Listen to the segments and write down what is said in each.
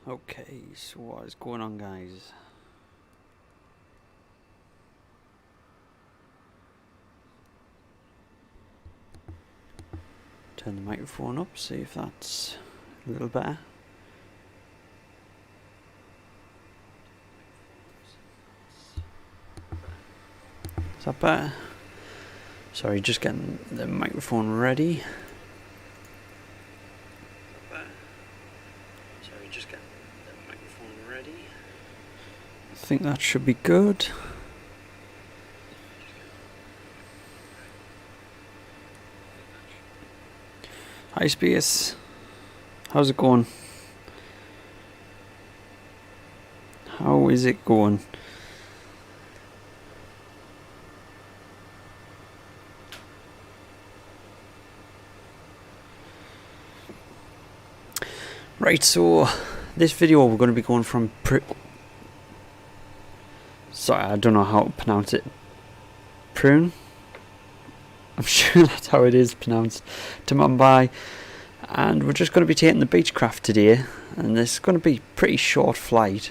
Okay, so what is going on, guys? Turn the microphone up, see if that's a little better. Is that better? Sorry, just getting the microphone ready. I think that should be good. Hi Space, how's it going? How is it going? Right, so this video we're going to be going from sorry, I don't know how to pronounce it. Pune? I'm sure that's how it is pronounced. To Mumbai. And we're just going to be taking the Beechcraft today. And this is going to be a pretty short flight.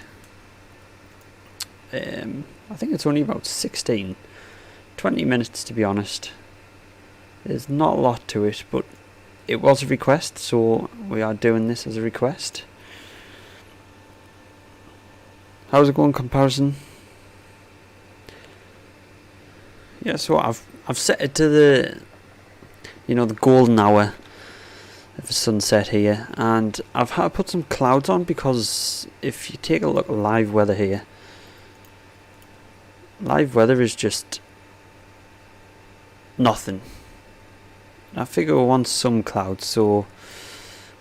I think it's only about 20 minutes to be honest. There's not a lot to it, but it was a request, so we are doing this as a request. How's it going, comparison? Yeah, so I've set it to the the golden hour of the sunset here, and I've had to put some clouds on because if you take a look at live weather here, live weather is just nothing. I figure we want some clouds, so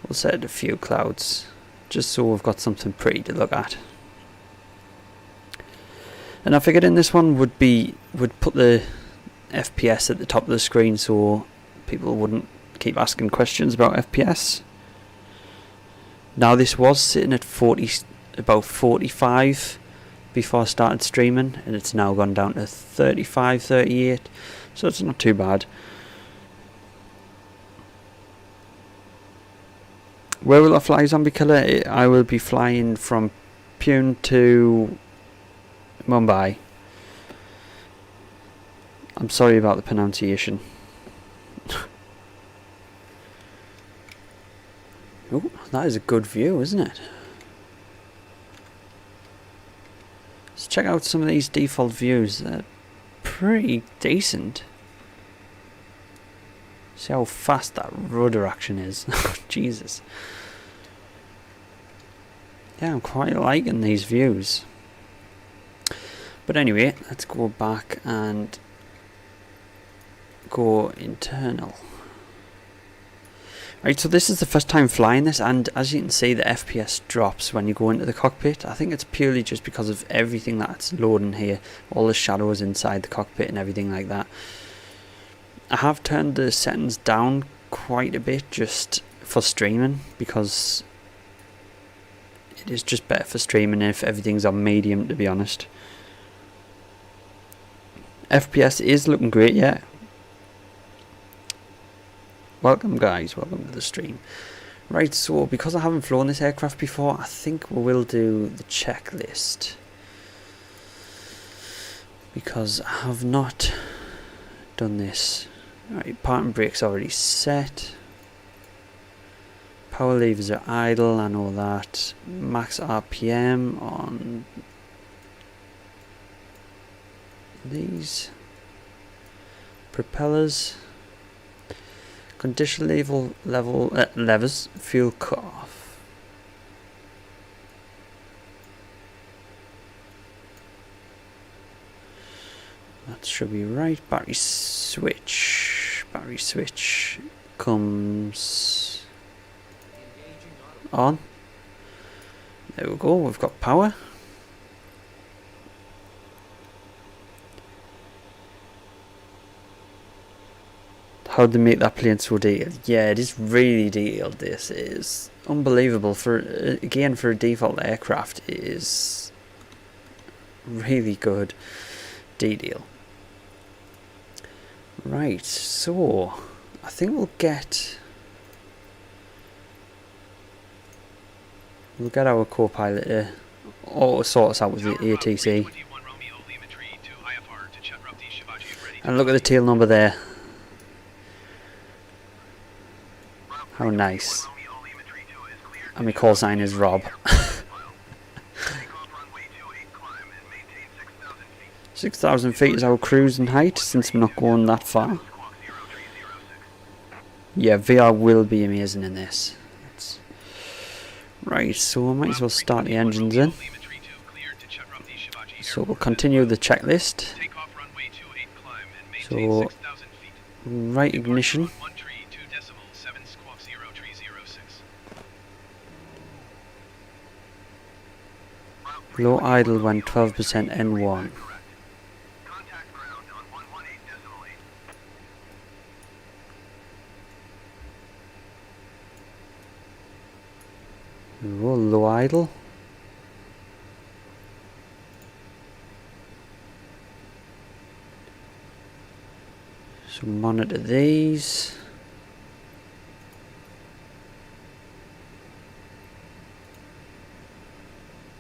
we'll set a few clouds just so we've got something pretty to look at. And I figured in this one would put the FPS at the top of the screen so people wouldn't keep asking questions about FPS. Now this was sitting at about 45 before I started streaming, and it's now gone down to 35, 38, so it's not too bad. Where will I fly, Zombie Killer? I will be flying from Pune to Mumbai. I'm sorry about the pronunciation. Oh, that is a good view, isn't it? Let's check out some of these default views. They're pretty decent. See how fast that rudder action is. Jesus. Yeah, I'm quite liking these views. But anyway, let's go back and go internal. Right, so this is the first time flying this, and as you can see the FPS drops when you go into the cockpit. I think it's purely just because of everything that's loading here, all the shadows inside the cockpit and everything like that. I have turned the settings down quite a bit just for streaming, because it is just better for streaming if everything's on medium, to be honest. FPS is looking great, yeah. Welcome guys, welcome to the stream. Right, so because I haven't flown this aircraft before, I think we will do the checklist, because I have not done this. Right, parking brake's already set. Power levers are idle, I know that. Max RPM on these. Propellers. Condition levers, fuel cut off. That should be right. Battery switch comes on. There we go, we've got power. How they make that plane so detailed? Yeah, it is really detailed. This is unbelievable for a default aircraft. It is really good detail. Right, so I think we'll get We'll get our co-pilot to auto sort us out with the ATC. And look at the tail number there. How nice. And my call sign is Rob. 6,000 feet is our cruising height, since we're not going that far. Yeah, VR will be amazing in this. Right, so I might as well start the engines in. So we'll continue the checklist. So, right ignition. Low idle when 12% N1. Low idle. So monitor these.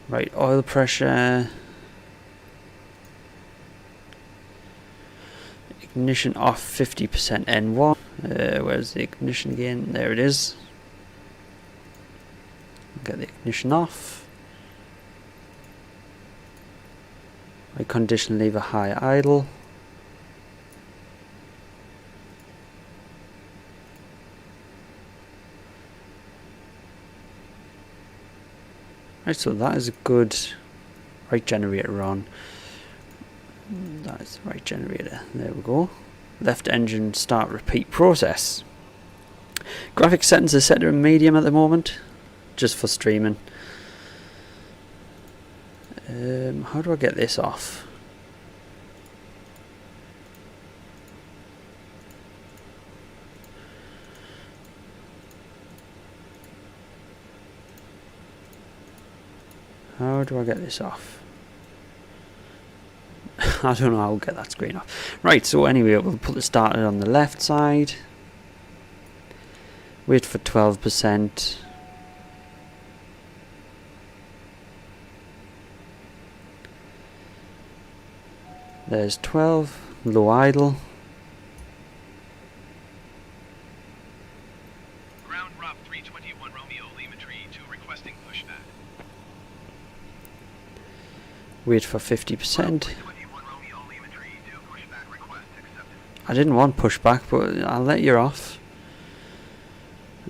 Right, oil pressure. Ignition off 50% N1. Where's the ignition again? There it is. Get the ignition off. Right, condition lever high idle. Right, so that is a good right generator on. That is the right generator. There we go. Left engine start repeat process. Graphics settings are set to medium at the moment, just for streaming. How do I get this off? How do I get this off? I don't know how I'll get that screen off. Right, so anyway, we'll put the starter on the left side. Wait for 12%. There's 12, low idle. Ground Rob 321 Romeo Lima Tree 2 requesting pushback. Wait for 50%. I didn't want pushback, but I'll let you off.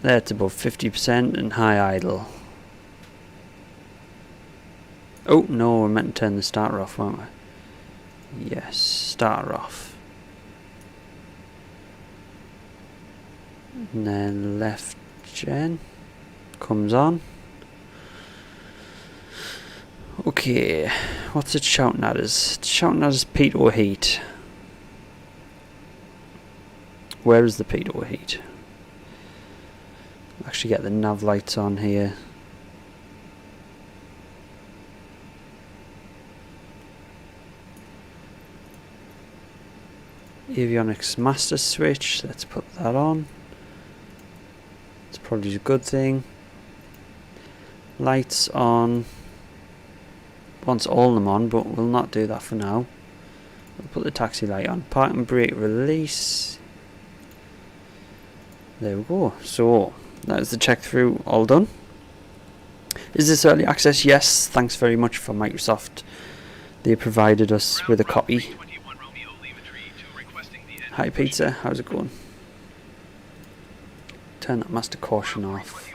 There, it's above 50% and high idle. Oh no, we're meant to turn the starter off, weren't we? Yes, starter off. And then left gen comes on. Okay, what's it shouting at us? It's shouting at us pitot heat. Where is the pitot heat? Actually get the nav lights on here. Avionics master switch, let's put that on. It's probably a good thing. Lights on. Wants all of them on, but we'll not do that for now. We'll put the taxi light on. Park and brake release. There we go. So that is the check through all done. Is this early access? Yes. Thanks very much for Microsoft. They provided us with a copy. Hi Pizza, how's it going? Turn that master caution off.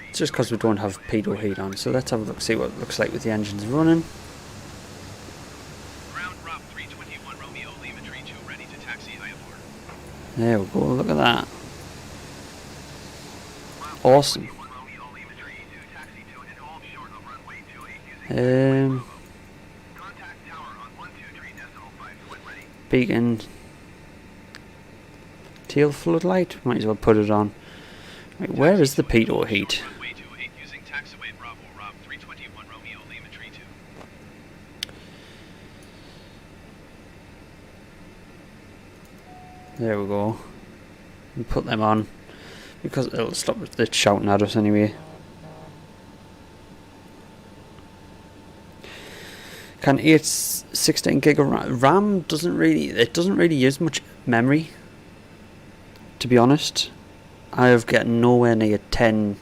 It's just because we don't have pitot heat on, so let's have a look, see what it looks like with the engines running. There we go, look at that. Awesome. Beacon tail floodlight, might as well put it on. Right, where is the pitot heat? There we go. We put them on because it'll stop it shouting at us anyway. Can 16 gig of RAM doesn't really use much memory, to be honest. I have got nowhere near 10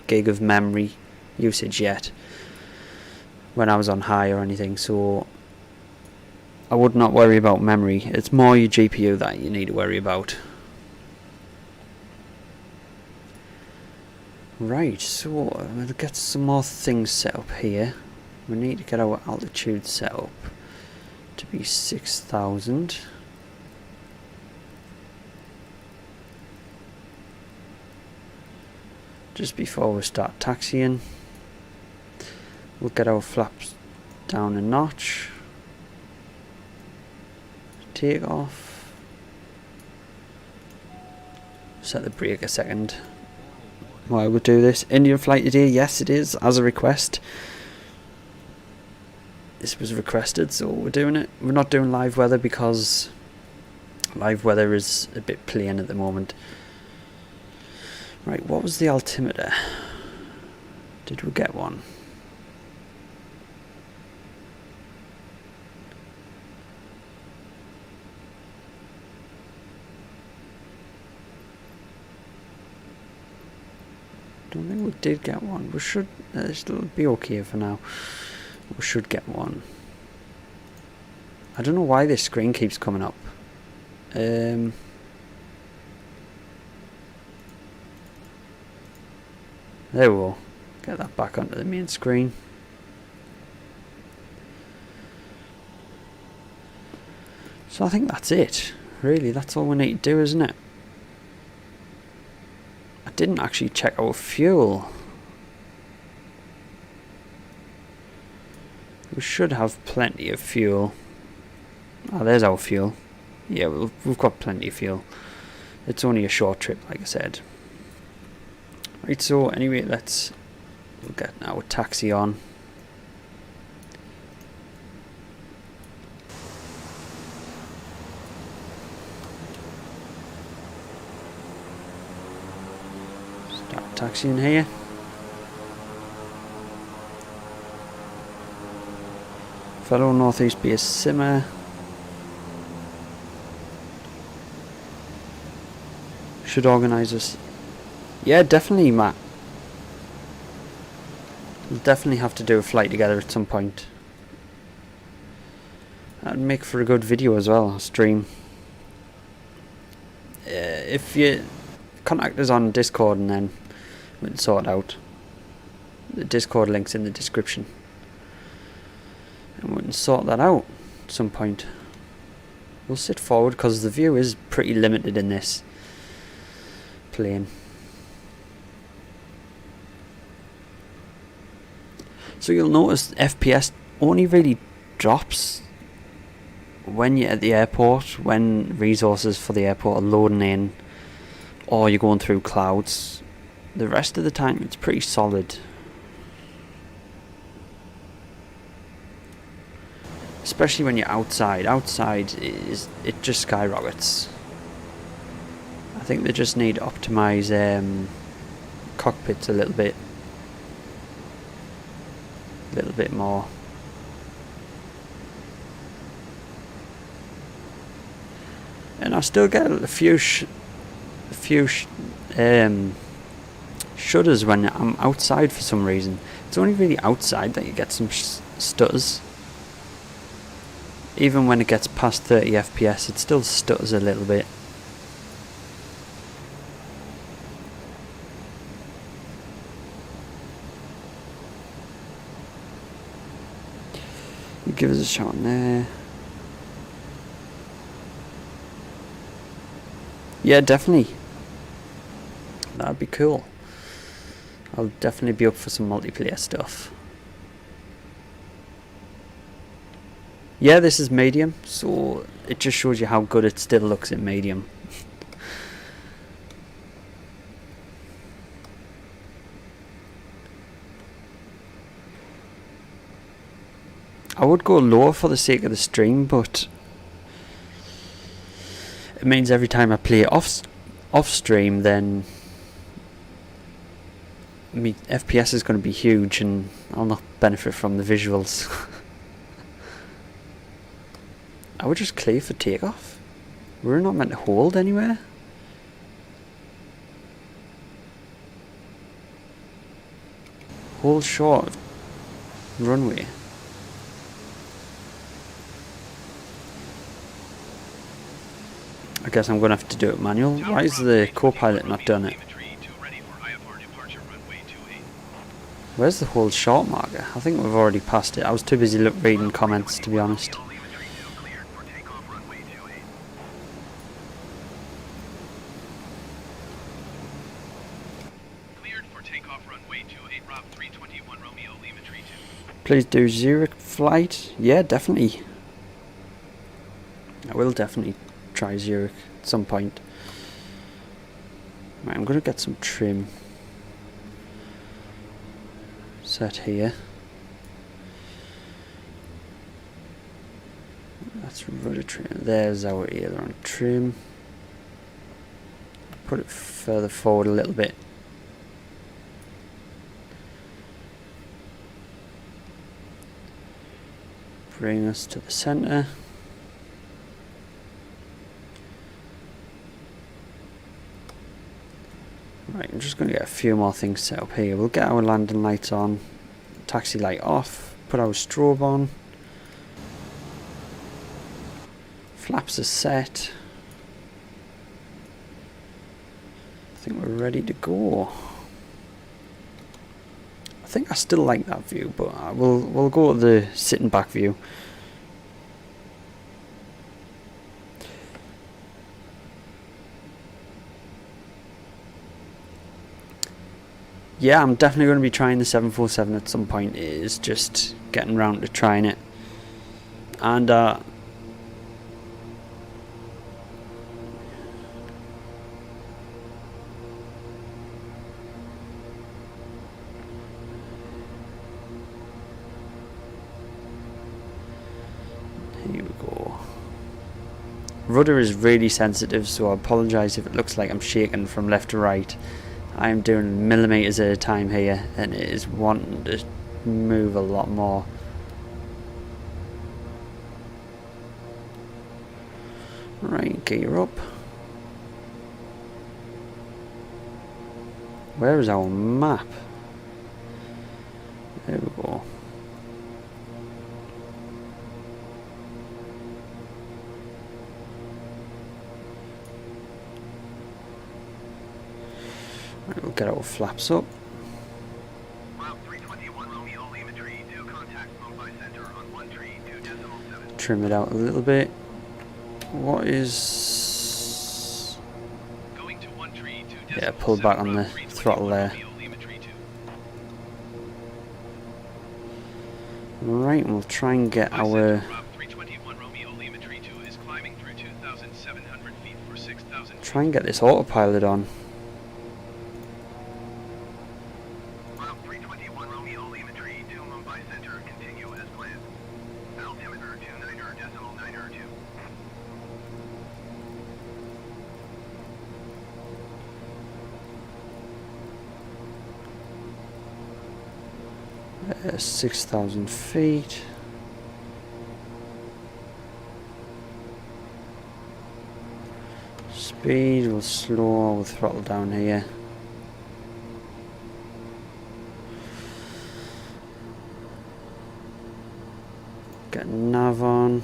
gig of memory usage yet when I was on high or anything, so I would not worry about memory. It's more your GPU that you need to worry about. Right, so we'll get some more things set up here. We need to get our altitude set up to be 6,000. Just before we start taxiing, we'll get our flaps down a notch. Take off. Set the brake a second. While we'll do this. Indian flight today, yes it is, as a request. This was requested, so we're doing it. We're not doing live weather because live weather is a bit plain at the moment. Right, what was the altimeter? Did we get one? Don't think we did get one. We should. It'll be okay for now. We should get one. I don't know why this screen keeps coming up. There we go. Get that back onto the main screen. So I think that's it. Really, that's all we need to do, isn't it? I didn't actually check our fuel. We should have plenty of fuel. Oh, there's our fuel. Yeah, we've got plenty of fuel. It's only a short trip, like I said. Right, so anyway, let's get our taxi on. Start taxiing here. Fellow Northeast base simmer. Should organise us. Yeah, definitely, Matt. We'll definitely have to do a flight together at some point. That'd make for a good video as well, a stream. If you contact us on Discord and then we can sort it out. The Discord link's in the description. And we can sort that out at some point. We'll sit forward because the view is pretty limited in this plane. So you'll notice FPS only really drops when you're at the airport, when resources for the airport are loading in or you're going through clouds. The rest of the time it's pretty solid. Especially when you're outside. Outside it just skyrockets. I think they just need to optimise cockpits a little bit more. And I still get a few shudders when I'm outside for some reason. It's only really outside that you get some stutters. Even when it gets past 30 FPS, it still stutters a little bit. Give us a shot in there. Yeah, definitely. That'd be cool. I'll definitely be up for some multiplayer stuff. Yeah, this is medium, so it just shows you how good it still looks in medium. I would go lower for the sake of the stream, but it means every time I play off stream, then FPS is going to be huge and I'll not benefit from the visuals. I would just clear for takeoff. We're not meant to hold anywhere. Hold short of runway. I guess I'm going to have to do it manual. Why is the co-pilot not done it? Where's the hold short marker? I think we've already passed it. I was too busy reading comments, to be honest. Please do Zurich flight. Yeah, definitely. I will definitely try Zurich at some point. Right, I'm going to get some trim set here. That's rudder trim. There's our aileron trim. Put it further forward a little bit. Bring us to the center. Right, I'm just going to get a few more things set up here. We'll get our landing lights on, taxi light off, put our strobe on. Flaps are set. I think we're ready to go. I think I still like that view, but we'll go to the sitting back view. Yeah, I'm definitely going to be trying the 747 at some point. It is just getting around to trying it. And here we go. Rudder is really sensitive, so I apologise if it looks like I'm shaking from left to right. I'm doing millimeters at a time here, and it is wanting to move a lot more. Right, gear up. Where is our map? There we go. Right, we'll get our flaps up. Trim it out a little bit. What is... Yeah, pull back on the throttle there. Right, and we'll try and get our... Try and get this autopilot on. There's 6,000 feet. Speed, we'll slow, we'll throttle down here. Get nav on.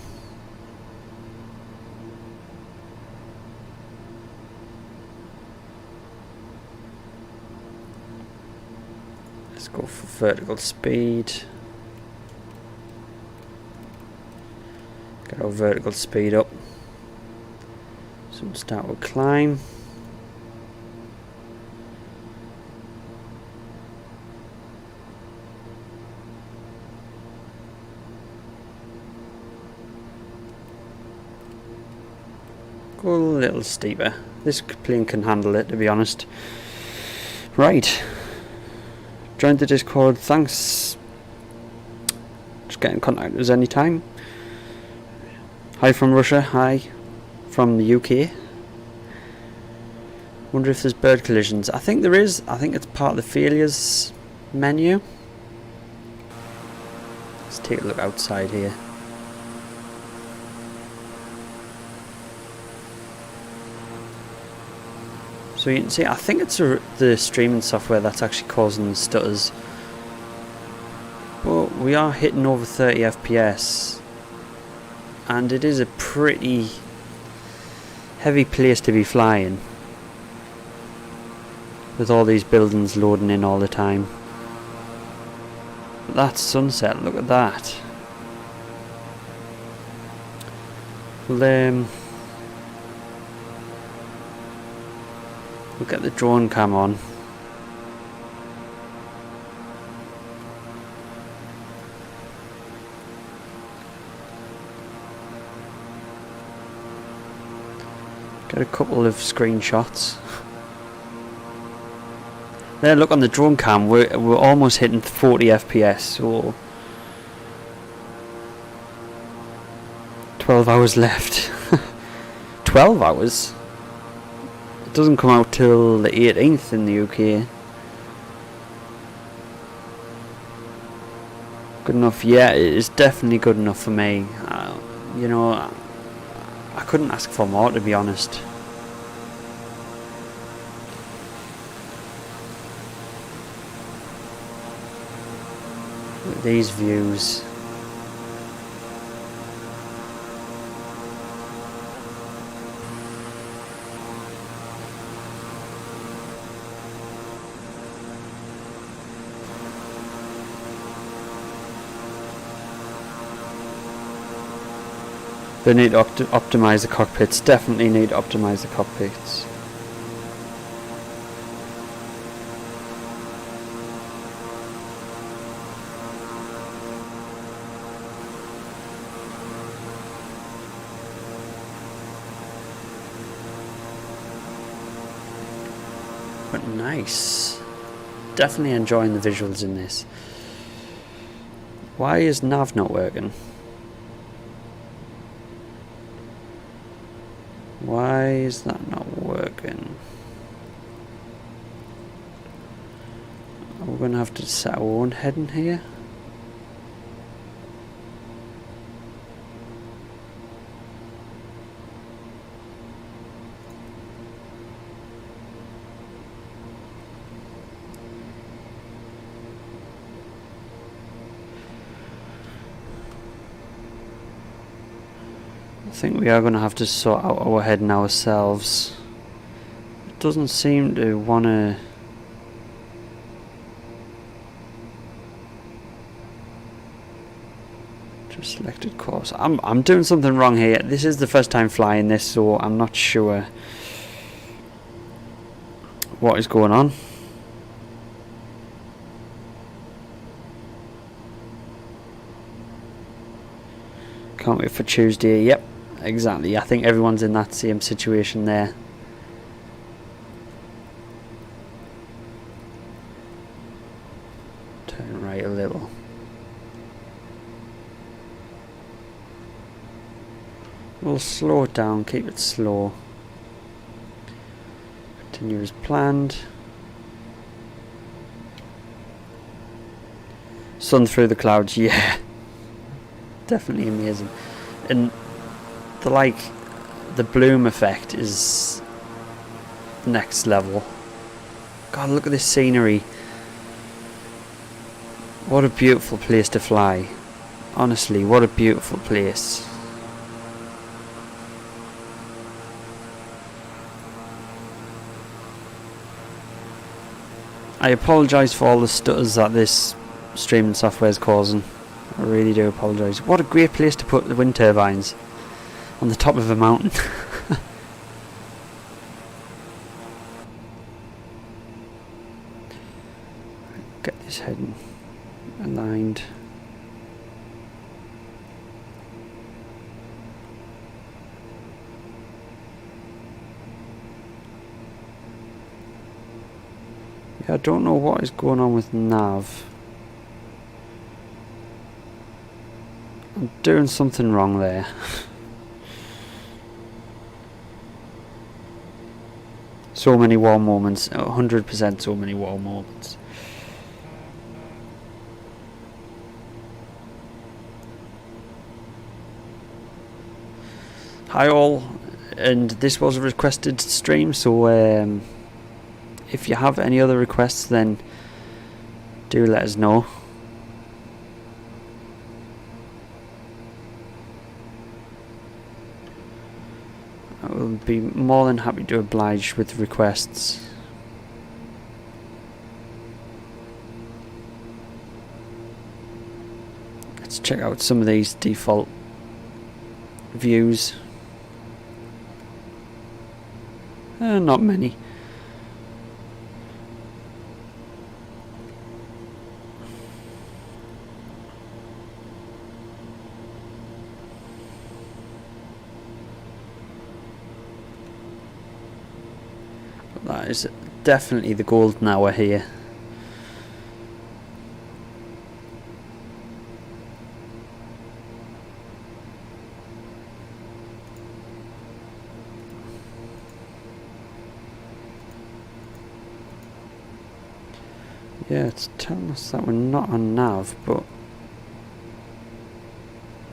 Let's go for vertical speed. Get our vertical speed up. So we'll start with climb. Go a little steeper. This plane can handle it, to be honest. Right. Join the Discord. Thanks. Just get in contact with us anytime. Hi from Russia. Hi from the UK. Wonder if there's bird collisions. I think there is. I think it's part of the failures menu. Let's take a look outside here. So you can see, I think it's the streaming software that's actually causing the stutters. But we are hitting over 30 FPS. And it is a pretty heavy place to be flying, with all these buildings loading in all the time. But that's sunset, look at that. We'll get the drone cam on. Get a couple of screenshots. There, look on the drone cam, we're almost hitting 40 FPS, so 12 hours left. 12 hours? It doesn't come out till the 18th in the UK. Good enough? Yeah, it is definitely good enough for me. You know, I couldn't ask for more, to be honest. Look at these views. They need to optimize the cockpits, definitely need to optimize the cockpits. But nice. Definitely enjoying the visuals in this. Why is nav not working? Why is that not working? We're going to have to set our own heading here. I think we are going to have to sort out our heading ourselves. It doesn't seem to want to... Just selected course. I'm doing something wrong here. This is the first time flying this, so I'm not sure what is going on. Can't wait for Tuesday. Yep. Exactly, I think everyone's in that same situation there. Turn right a little. We'll slow it down, keep it slow. Continue as planned. Sun through the clouds, yeah. Definitely amazing. And the bloom effect is next level. God, look at this scenery. What a beautiful place to fly. Honestly, what a beautiful place. I apologise for all the stutters that this streaming software is causing. I really do apologise. What a great place to put the wind turbines. On the top of a mountain. Get this heading aligned. Yeah, I don't know what is going on with nav. I'm doing something wrong there. So many wow moments, 100% so many wow moments. Hi all, and this was a requested stream, so if you have any other requests, then do let us know. I will be more than happy to oblige with requests. Let's check out some of these default views. Not many. That is definitely the golden hour here. Yeah, it's telling us that we're not on nav, but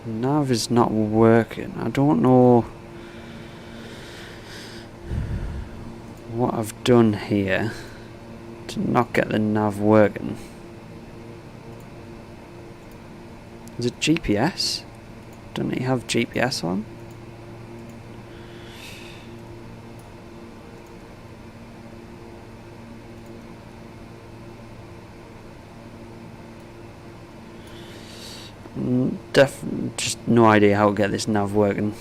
nav is not working. I don't know what I've done here to not get the nav working. Is it GPS? Don't it have GPS on? Just no idea how to get this nav working.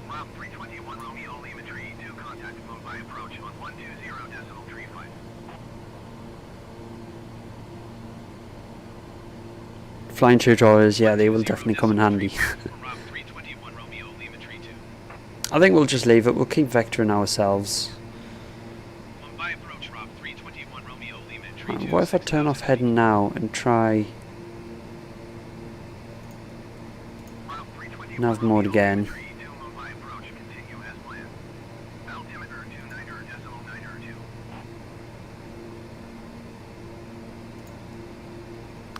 Route 321 Romeo Lima Tree 2, contact Mumbai approach on 120.35. Flying tutorials, yeah, they will definitely come in handy. Route 321 Romeo Lima Tree 2. I think we'll just leave it. We'll keep vectoring ourselves. Mumbai approach Route 321 Romeo Lima Tree 2. What if I turn off heading now and try nav mode again?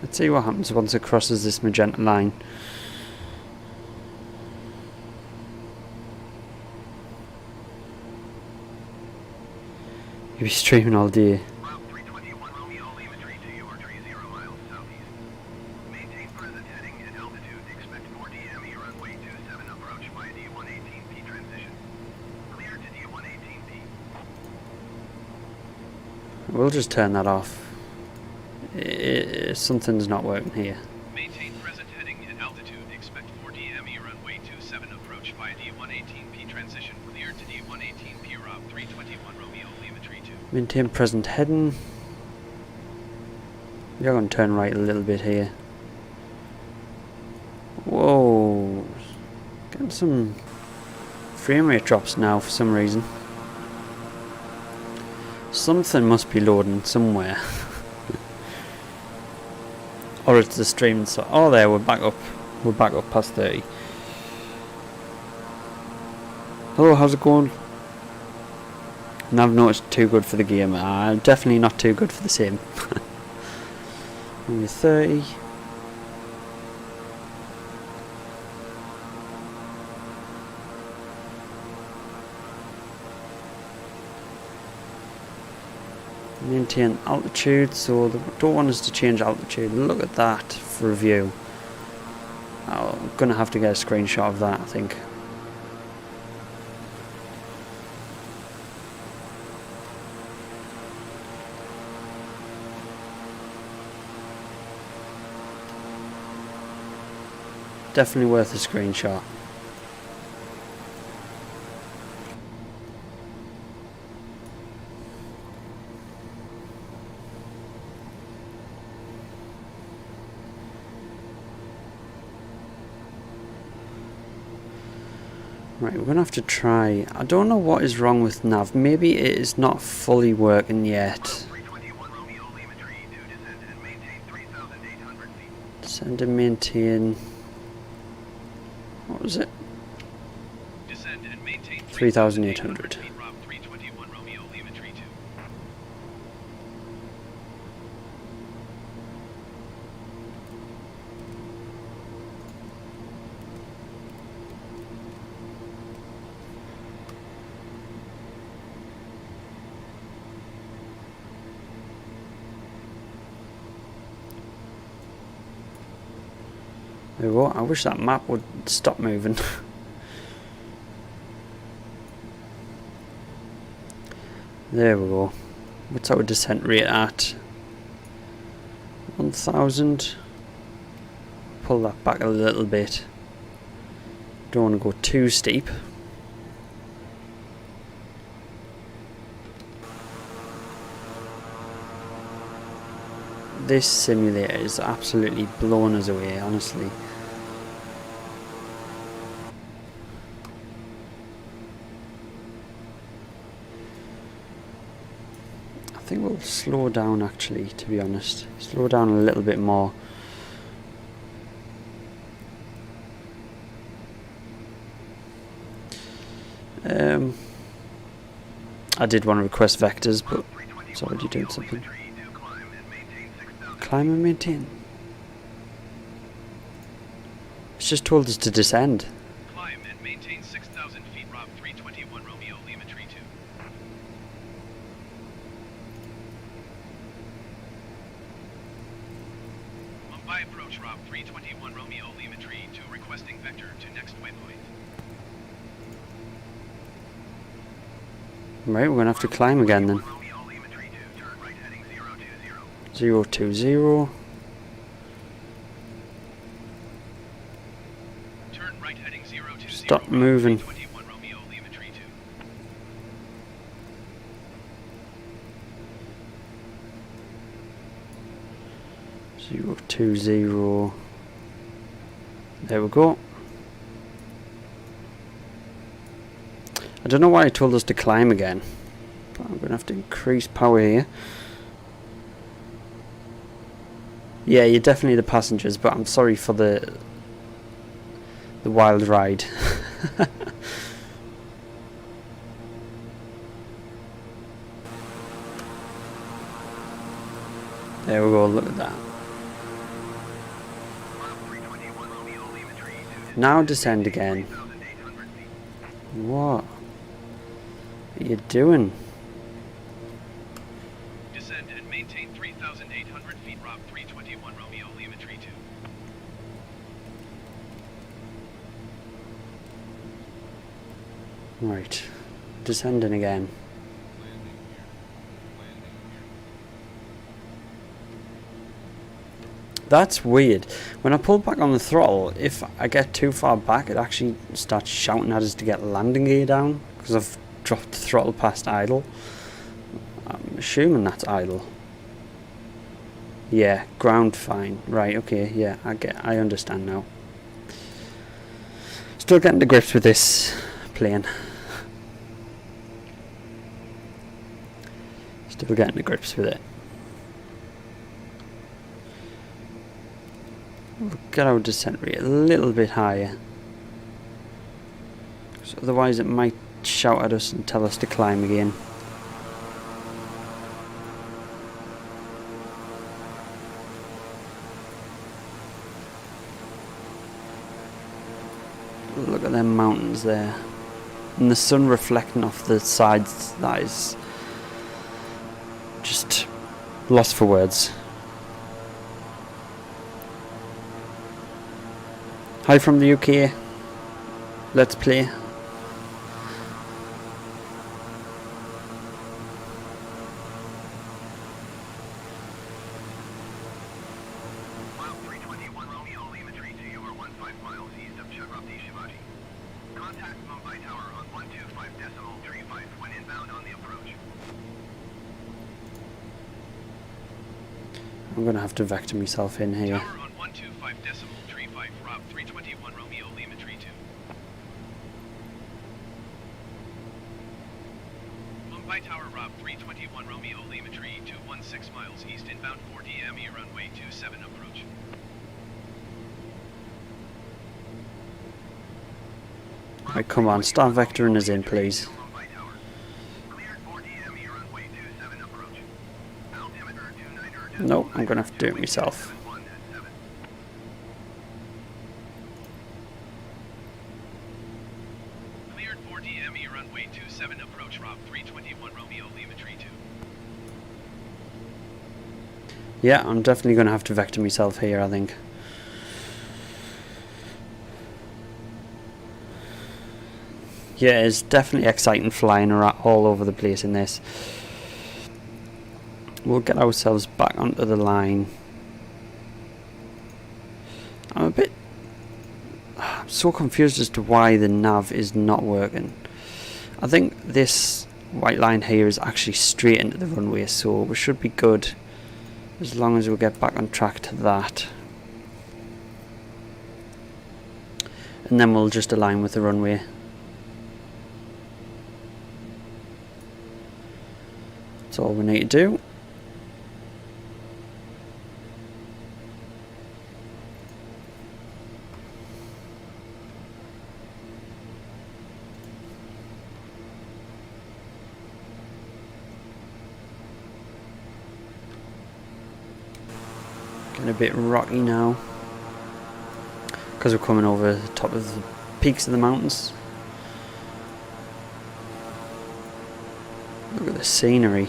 Let's see what happens once it crosses this magenta line. You'll be streaming all day. Route 321 Romeo Lima Tree 2, you are 30 miles southeast. Maintain present heading and altitude. Expect 4 DME runway 27 approach by D118P transition. Clear to D118P. We'll just turn that off. Something's not working here. Maintain present heading and altitude. Expect 4 DME runway 27 approach by D118P transition. Clear to D118P Route 321 Romeo Lima Tree 2. Maintain present heading. We're going to turn right a little bit here. Whoa. Getting some frame rate drops now for some reason. Something must be loading somewhere. Or it's the stream. So, oh, there, we're back up. We're back up past 30. Hello, how's it going? And I've noticed too good for the game. Definitely not too good for the same. Only 30. Maintain altitude, so they don't want us to change altitude. Look at that for review. I'm gonna have to get a screenshot of that, I think. Definitely worth a screenshot. Right, we're gonna have to try. I don't know what is wrong with nav. Maybe it is not fully working yet. 321 Romeo Lima Tree 2, descend and maintain 3,800 feet. Descend and maintain. What was it? Descend and maintain 3,800. feet. Route 321 Romeo Lima Tree 2. There we go. I wish that map would stop moving. There we go. What's our descent rate at? 1000. Pull that back a little bit. Don't want to go too steep. This simulator is absolutely blowing us away, honestly. I think we'll slow down actually, to be honest. Slow down a little bit more. I did want to request vectors, but it's already doing something. Climb and maintain. It's just told us to descend. Climb and maintain 6,000 feet, Rob 321 Romeo Lima Tree 2. Mumbai approach, Rob 321 Romeo Lima Tree 2, requesting vector to next waypoint. Right, we're gonna have to climb again then. 020. Turn right heading 020. Stop moving. 321 Romeo Lima Tree 2. 020. There we go. I don't know why it told us to climb again, but I'm going to have to increase power here. Yeah, you're definitely the passengers, but I'm sorry for the wild ride. There we go, look at that. Now descend again. What are you doing? Descend and maintain 3,800 feet, Rob 321 Romeo Lima Tree 2. Right, descending again. That's weird. When I pull back on the throttle, if I get too far back, it actually starts shouting at us to get landing gear down because I've dropped the throttle past idle. I'm assuming that's idle. Yeah, ground fine. Right, okay, yeah, I understand now. Still getting to grips with this plane. Still getting to grips with it. We'll get our descent rate a little bit higher. So otherwise it might shout at us and tell us to climb again. Look at them mountains there. And the sun reflecting off the sides, that is just lost for words. Hi from the UK. Let's play. Mile 321 Romeo Lima Tree 2, you are 15 miles east of Chhatrapati Shivaji. Contact Mumbai Tower on 125.35 when inbound on the approach. I'm gonna have to vector myself in here. Tower on 125.35, Rob 321 Romeo Lima Tree 2. Mumbai Tower, Rob 321 Romeo Lima Tree 2, 16 miles east, inbound 40 ME, runway 27 approach. Right, come on, start vectoring us in, please. Mumbai Tower. Cleared 40 ME, runway 27 approach. Altimeter 29er. Nope, I'm gonna have to do it myself. Cleared 40 ME, runway 27 approach, Rob 321 Romeo Lima Tree 2. Yeah, I'm definitely gonna have to vector myself here, I think. Yeah, it's definitely exciting flying around all over the place in this. We'll get ourselves back onto the line. I'm so confused as to why the nav is not working. I think this white line here is actually straight into the runway, so we should be good as long as we get back on track to that. And then we'll just align with the runway. That's all we need to do. Getting a bit rocky now because we're coming over the top of the peaks of the mountains. Look at the scenery.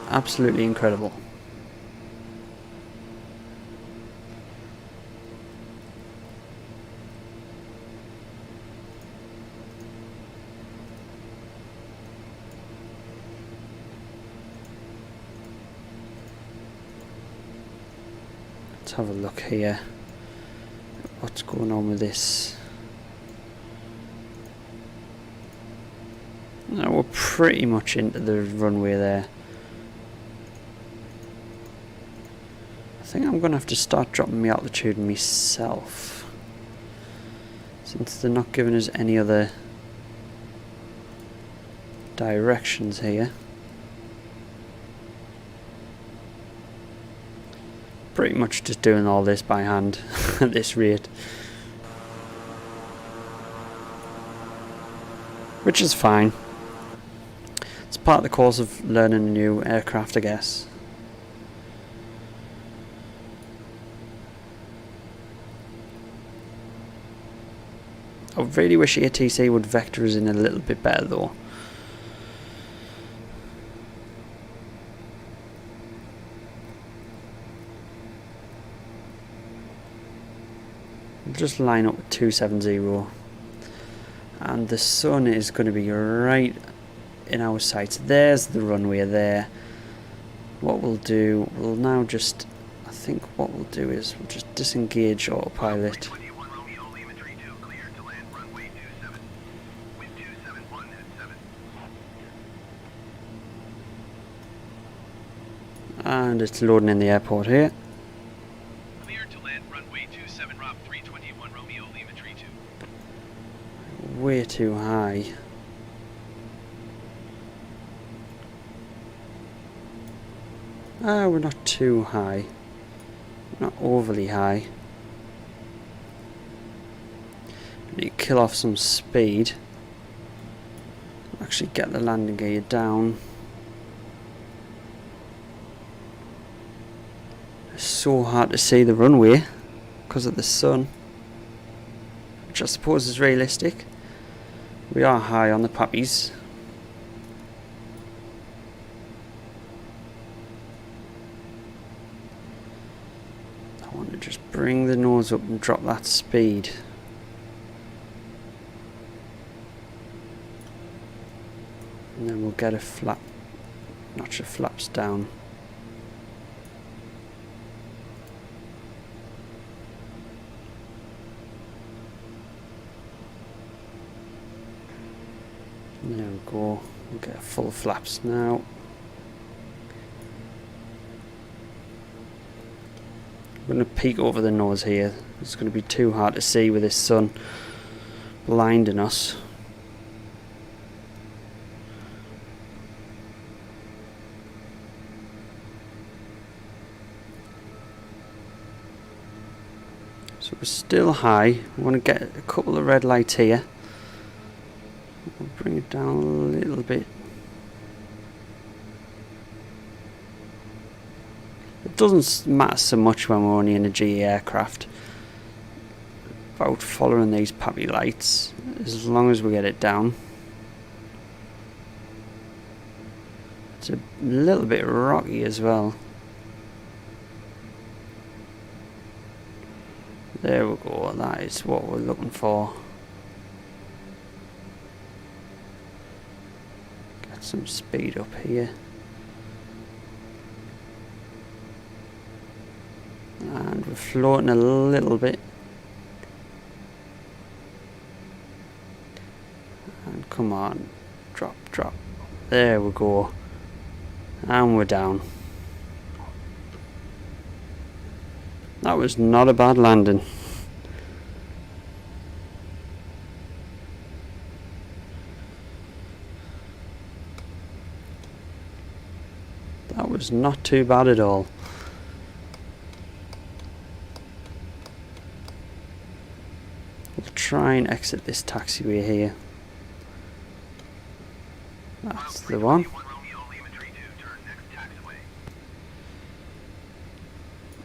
Absolutely incredible. Let's have a look here. What's going on with this? Now we're pretty much into the runway there. I think I'm going to have to start dropping my altitude myself, since they're not giving us any other directions here. Pretty much just doing all this by hand at this rate, which is fine. It's part of the course of learning a new aircraft, I guess. I really wish ATC would vector us in a little bit better though. We'll just line up with 270, and the sun is going to be right in our sights. There's the runway there. What we'll do, we'll now just, I think what we'll do is we'll just disengage autopilot. And it's loading in the airport here. Clear to land runway 27 Rob 321 Romeo Lima Tree 2. Way too high. We're not too high. Not overly high. We need to kill off some speed. Actually get the landing gear down. It's so hard to see the runway because of the sun, which I suppose is realistic. We are high on the puppies. I want to just bring the nose up and drop that speed. And then we'll get a flap, notch the flaps down. There we go, we'll get full flaps now. I'm going to peek over the nose here. It's going to be too hard to see with this sun blinding us. So we're still high. We want to get a couple of red lights here. We'll bring it down a little bit. It doesn't matter so much when we're only in a GE aircraft about following these puppy lights, as long as we get it down. It's a little bit rocky as well. There we go, that is what we're looking for. Get some speed up here. And we're floating a little bit. And come on, drop, drop. There we go. And we're down. That was not a bad landing. That was not too bad at all. We'll try and exit this taxiway here. That's the one.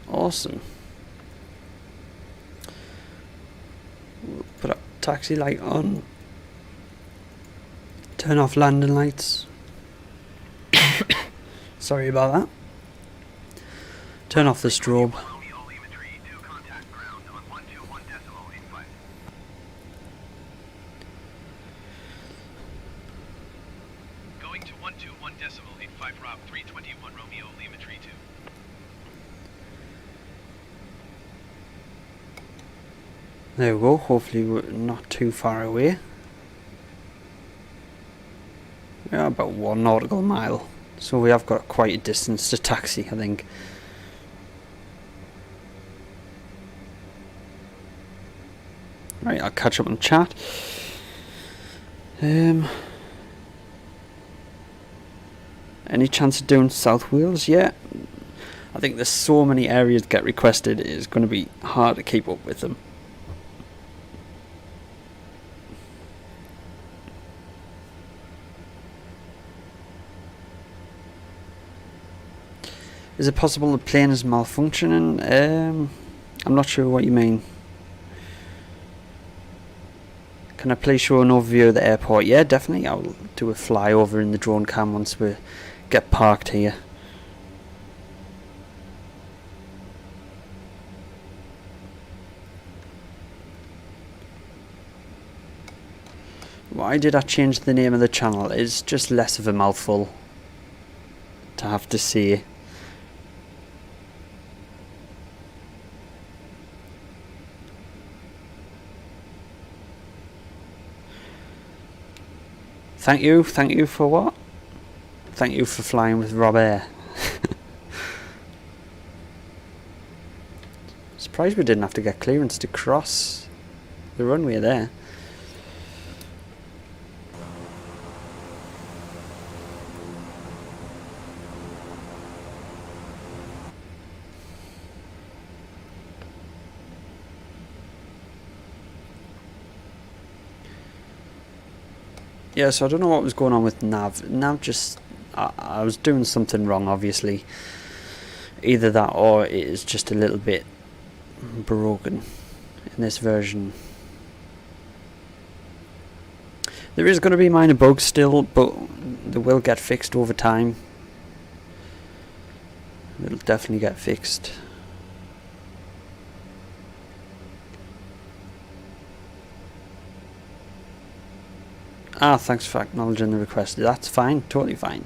Awesome. We'll put our taxi light on. Turn off landing lights. Sorry about that. Turn off the strobe. Going to 121.85 Rob 321 Romeo Lima Tree 2. There we go, hopefully we're not too far away. We are about 1 nautical mile, so we have got quite a distance to taxi, I think. Right, I'll catch up on chat. Any chance of doing South Wales? Yeah. I think there's so many areas that get requested, it's going to be hard to keep up with them. Is it possible the plane is malfunctioning? I'm not sure what you mean. Can I please show an overview of the airport? Yeah, definitely. I'll do a flyover in the drone cam once we get parked here. Why did I change the name of the channel? It's just less of a mouthful to have to say. Thank you for what? Thank you for flying with Rob Air. Surprised we didn't have to get clearance to cross the runway there. Yeah, so I don't know what was going on with Nav. Nav just... I was doing something wrong, obviously. Either that or it is just a little bit broken in this version. There is going to be minor bugs still, but they will get fixed over time. It'll definitely get fixed. Ah, thanks for acknowledging the request. That's fine, totally fine.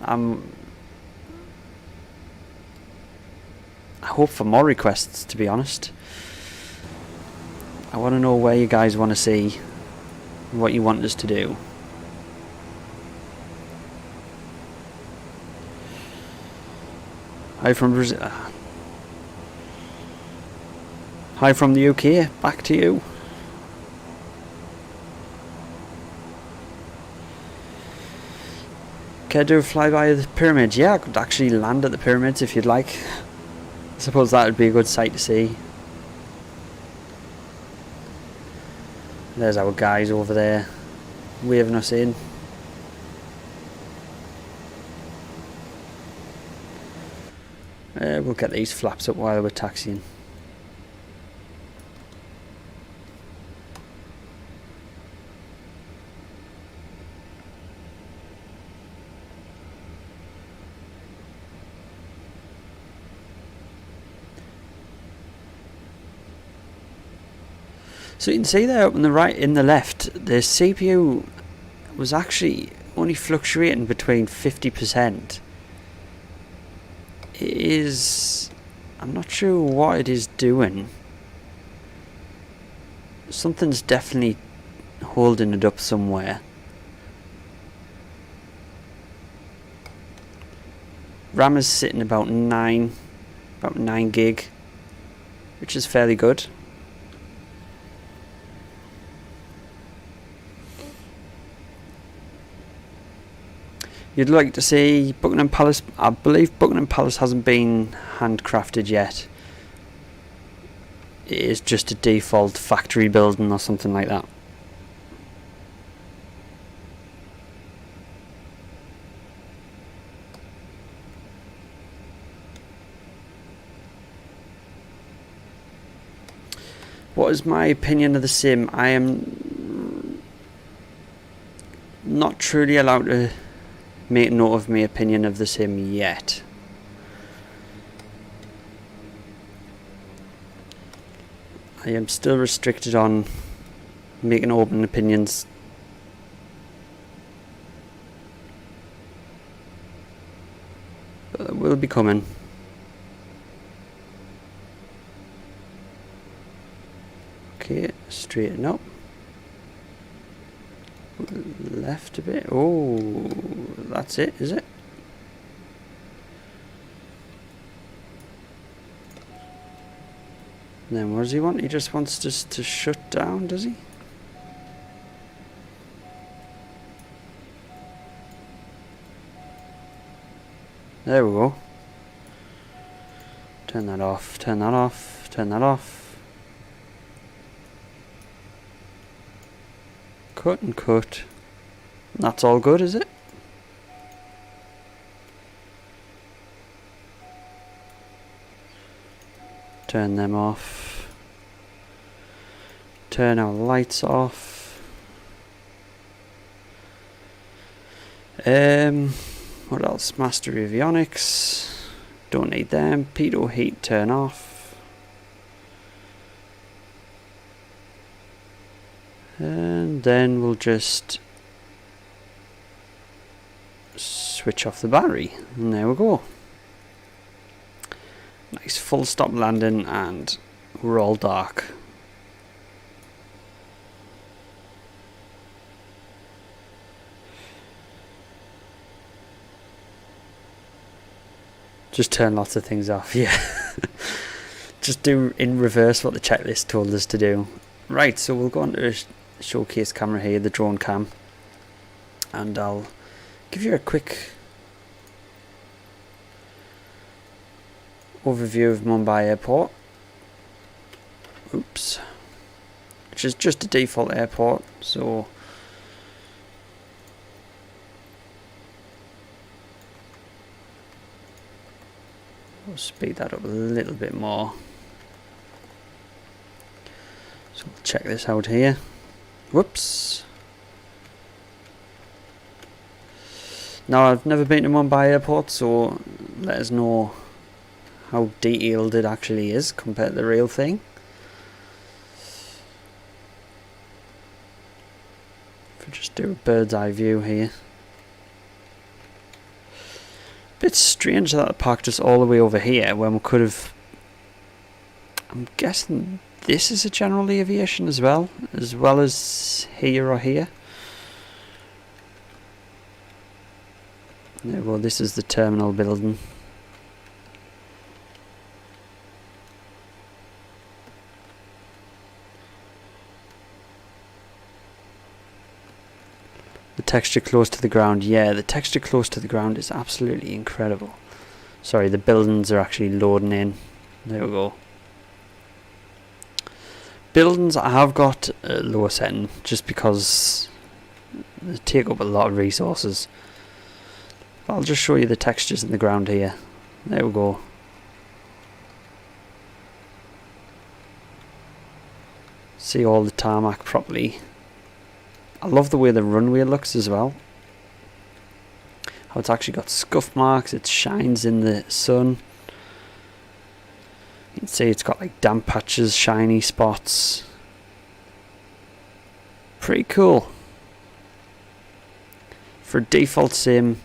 I hope for more requests, to be honest. I want to know where you guys want to see, what you want us to do. Hi from Brazil. Hi from the UK. Back to you. Can I do a flyby of the pyramids? Yeah, I could actually land at the pyramids if you'd like. I suppose that would be a good sight to see. There's our guys over there, waving us in. We'll get these flaps up while we're taxiing. So you can see there up on the right, in the left, the CPU was actually only fluctuating between 50%. It is... I'm not sure what it is doing. Something's definitely holding it up somewhere. RAM is sitting about 9 gig, which is fairly good. You'd like to see Buckingham Palace. I believe Buckingham Palace hasn't been handcrafted yet. It is just a default factory building or something like that. What is my opinion of the sim? I am not truly allowed to make note of my opinion of the sim yet. I am still restricted on making open opinions. But it will be coming. Okay, straighten up. Left a bit. Oh, that's it, is it? And then what does he want? He just wants us to shut down, does he? There we go. Turn that off, turn that off, turn that off. Cut and cut. That's all good, is it? Turn them off. Turn our lights off. What else? Master avionics. Don't need them. Pitot heat turn off. And then we'll just switch off the battery. And there we go. Nice full stop landing, and we're all dark. Just turn lots of things off, yeah. Just do in reverse what the checklist told us to do. Right, so we'll go on to the showcase camera here, the drone cam. And I'll give you a quick overview of Mumbai Airport. Oops. Which is just a default airport, so we'll speed that up a little bit more. So we'll check this out here. Whoops. Now, I've never been to Mumbai Airport, so let us know how detailed it actually is compared to the real thing. If we just do a bird's eye view here. Bit strange that it parked us all the way over here when we could have... I'm guessing this is a general aviation as well as here or here. There we go, this is the terminal building. The texture close to the ground, yeah, the texture close to the ground is absolutely incredible. Sorry, the buildings are actually loading in. There we go. Buildings I have got a lower setting just because they take up a lot of resources. I'll just show you the textures in the ground here. There we go. See all the tarmac properly. I love the way the runway looks as well. How it's actually got scuff marks, it shines in the sun. You can see it's got like damp patches, shiny spots. Pretty cool. For a default sim,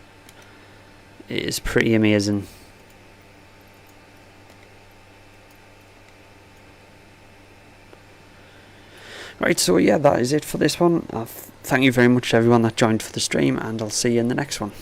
it is pretty amazing. Right, so yeah, that is it for this one. Thank you very much to everyone that joined for the stream, and I'll see you in the next one.